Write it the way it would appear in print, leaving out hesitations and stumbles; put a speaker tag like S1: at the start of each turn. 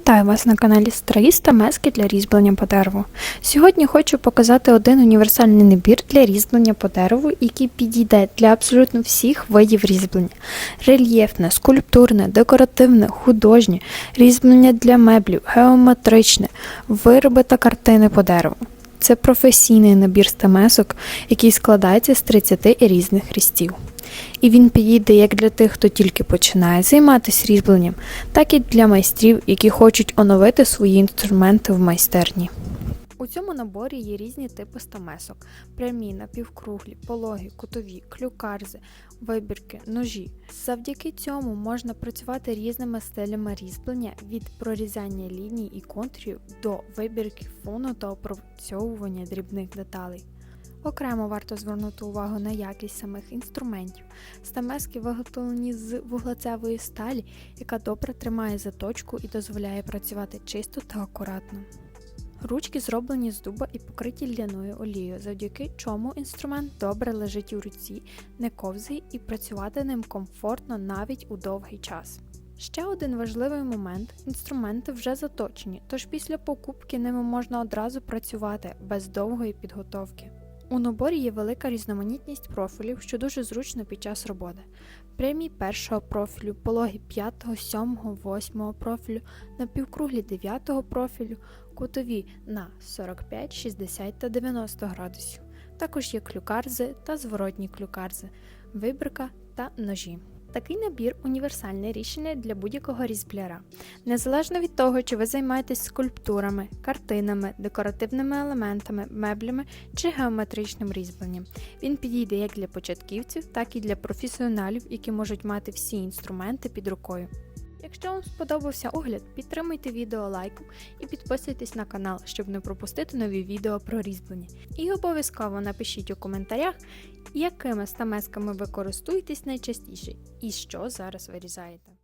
S1: Вітаю вас на каналі Строїст та Мезки для різьблення по дереву. Сьогодні хочу показати один універсальний набір для різьблення по дереву, який підійде для абсолютно всіх видів різьблення. Рельєфне, скульптурне, декоративне, художнє, різьблення для меблів, геометричне, вироби та картини по дереву. Це професійний набір стамесок, який складається з 30 різних різців. І він підійде як для тих, хто тільки починає займатися різьбленням, так і для майстрів, які хочуть оновити свої інструменти в майстерні. У цьому наборі є різні типи стамесок – прямі, напівкруглі, пологі, кутові, клюкарзи, вибірки, ножі. Завдяки цьому можна працювати різними стилями різьблення – від прорізання ліній і контурів до вибірки фону та опрацьовування дрібних деталей. Окремо варто звернути увагу на якість самих інструментів. Стамески виготовлені з вуглецевої сталі, яка добре тримає заточку і дозволяє працювати чисто та акуратно. Ручки зроблені з дуба і покриті ляною олією, завдяки чому інструмент добре лежить у руці, не ковзає і працювати ним комфортно навіть у довгий час. Ще один важливий момент – інструменти вже заточені, тож після покупки ними можна одразу працювати без довгої підготовки. У наборі є велика різноманітність профілів, що дуже зручно під час роботи. Прямі першого профілю, пологі 5, 7, 8 профілю, напівкруглі 9 профілю, кутові на 45, 60 та 90 градусів. Також є клюкарзи та зворотні клюкарзи, вибірка та ножі. Такий набір – універсальне рішення для будь-якого різьбляра. Незалежно від того, чи ви займаєтесь скульптурами, картинами, декоративними елементами, меблями чи геометричним різьбленням. Він підійде як для початківців, так і для професіоналів, які можуть мати всі інструменти під рукою. Якщо вам сподобався огляд, підтримуйте відео лайком і підписуйтесь на канал, щоб не пропустити нові відео про різьблення. І обов'язково напишіть у коментарях, якими стамесками ви користуєтесь найчастіше і що зараз вирізаєте.